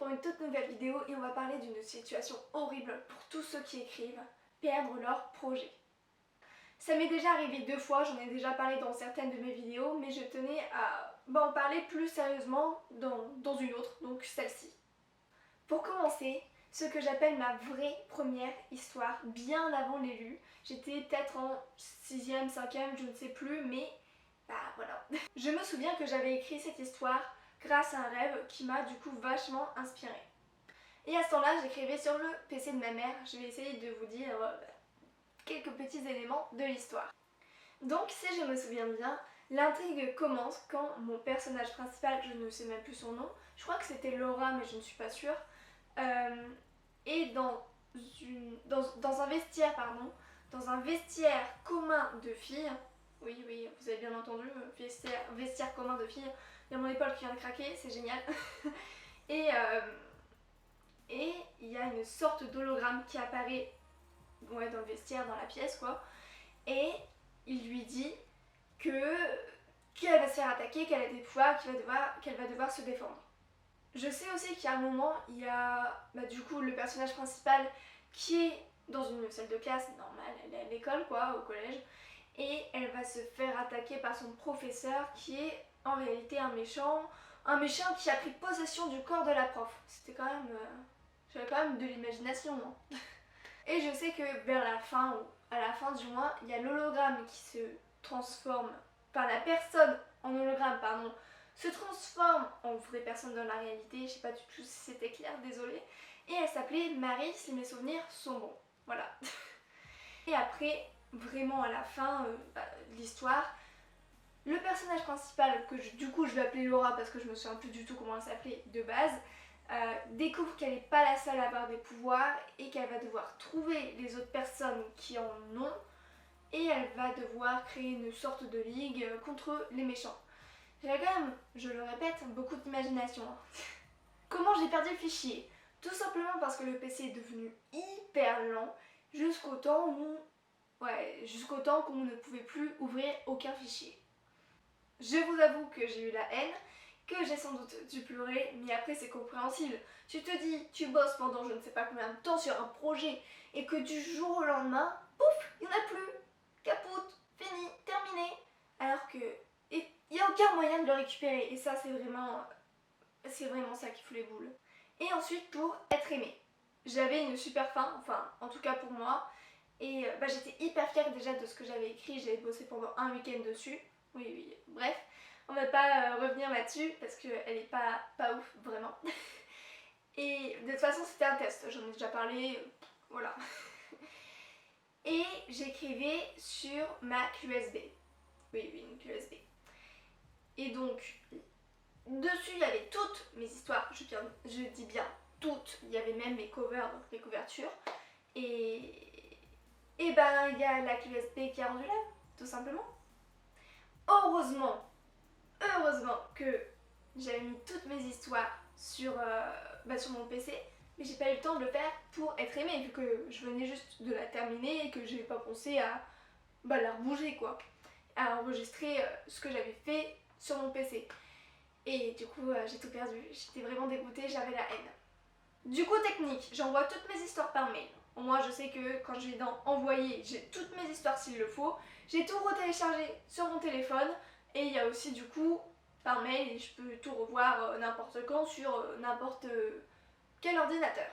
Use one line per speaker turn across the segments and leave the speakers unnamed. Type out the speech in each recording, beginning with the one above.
pour une toute nouvelle vidéo et on va parler d'une situation horrible pour tous ceux qui écrivent, perdre leur projet. Ça m'est déjà arrivé 2 fois, j'en ai déjà parlé dans certaines de mes vidéos, mais je tenais à en parler plus sérieusement dans une autre, donc celle-ci. Pour commencer, ce que j'appelle ma vraie première histoire, bien avant l'élu, j'étais peut-être en 6ème, 5ème, je ne sais plus, mais voilà. Je me souviens que j'avais écrit cette histoire grâce à un rêve qui m'a du coup vachement inspirée. Et à ce temps-là, j'écrivais sur le PC de ma mère. Je vais essayer de vous dire quelques petits éléments de l'histoire. Donc, si je me souviens bien, l'intrigue commence quand mon personnage principal, je ne sais même plus son nom, je crois que c'était Laura, mais je ne suis pas sûre, est dans un vestiaire commun de filles. Oui, vous avez bien entendu, vestiaire commun de filles. Il y a mon épaule qui vient de craquer, c'est génial. Et il y a une sorte d'hologramme qui apparaît dans le vestiaire, dans la pièce quoi. Et il lui dit qu'elle va se faire attaquer, qu'elle a des pouvoirs, qu'elle va devoir se défendre. Je sais aussi qu'il y a un moment, il y a du coup le personnage principal qui est dans une salle de classe normale, elle est à l'école quoi, au collège, et elle va se faire attaquer par son professeur qui est en réalité un méchant qui a pris possession du corps de la prof. C'était quand même... j'avais quand même de l'imagination. Hein. Et je sais que vers la fin, ou à la fin du mois, il y a l'hologramme qui se transforme, enfin la personne en hologramme, pardon, se transforme en vraie personne dans la réalité. Je sais pas du tout si c'était clair, désolée. Et elle s'appelait Marie, si mes souvenirs sont bons. Voilà. Et après, vraiment à la fin de l'histoire, le personnage principal, que du coup je vais appeler Laura parce que je me souviens plus du tout comment elle s'appelait de base, découvre qu'elle n'est pas la seule à avoir des pouvoirs et qu'elle va devoir trouver les autres personnes qui en ont et elle va devoir créer une sorte de ligue contre les méchants. J'ai quand même, je le répète, beaucoup d'imagination. Comment j'ai perdu le fichier? Tout simplement parce que le PC est devenu hyper lent jusqu'au temps qu'on ne pouvait plus ouvrir aucun fichier. Je vous avoue que j'ai eu la haine, que j'ai sans doute dû pleurer, mais après c'est compréhensible. Tu te dis, tu bosses pendant je ne sais pas combien de temps sur un projet et que du jour au lendemain, pouf, il n'y en a plus, capote, fini, terminé. Alors que il n'y a aucun moyen de le récupérer et ça c'est vraiment ça qui fout les boules. Et ensuite pour être aimée. J'avais une super fin, enfin en tout cas pour moi, et j'étais hyper fière déjà de ce que j'avais écrit, j'avais bossé pendant un week-end dessus. Oui, bref, on va pas revenir là-dessus parce qu'elle est pas ouf, vraiment. Et de toute façon c'était un test, j'en ai déjà parlé, voilà. Et j'écrivais sur ma clé USB. Oui, une clé USB. Et donc, dessus il y avait toutes mes histoires, je dis bien toutes, il y avait même mes covers, donc mes couvertures. Et il y a la clé USB qui a rendu là, tout simplement. Heureusement que j'avais mis toutes mes histoires sur mon PC, mais j'ai pas eu le temps de le faire pour être aimée vu que je venais juste de la terminer et que j'avais pas pensé à la rebouger quoi, à enregistrer ce que j'avais fait sur mon PC. Et du coup j'ai tout perdu, j'étais vraiment dégoûtée, j'avais la haine. Du coup technique, j'envoie toutes mes histoires par mail. Au moins je sais que quand je vais dans envoyer, j'ai toutes mes histoires s'il le faut. J'ai tout retéléchargé sur mon téléphone et il y a aussi du coup par mail et je peux tout revoir n'importe quand sur n'importe quel ordinateur.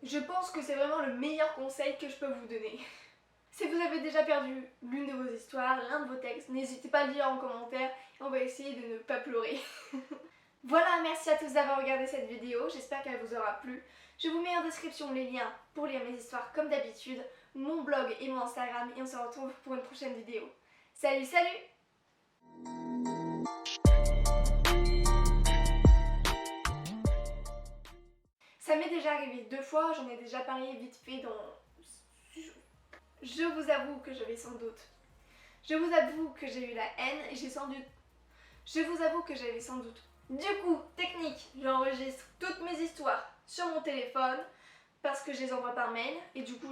Je pense que c'est vraiment le meilleur conseil que je peux vous donner. Si vous avez déjà perdu l'une de vos histoires, l'un de vos textes, n'hésitez pas à le dire en commentaire et on va essayer de ne pas pleurer. Voilà, merci à tous d'avoir regardé cette vidéo, j'espère qu'elle vous aura plu. Je vous mets en description les liens pour lire mes histoires comme d'habitude, mon blog et mon Instagram et on se retrouve pour une prochaine vidéo. Salut! Ça m'est déjà arrivé 2 fois, j'en ai déjà parlé vite fait dans... Je vous avoue que j'avais sans doute... Je vous avoue que j'ai eu la haine et Je vous avoue que j'avais sans doute... Du coup, technique, j'enregistre toutes mes histoires sur mon téléphone parce que je les envoie par mail et du coup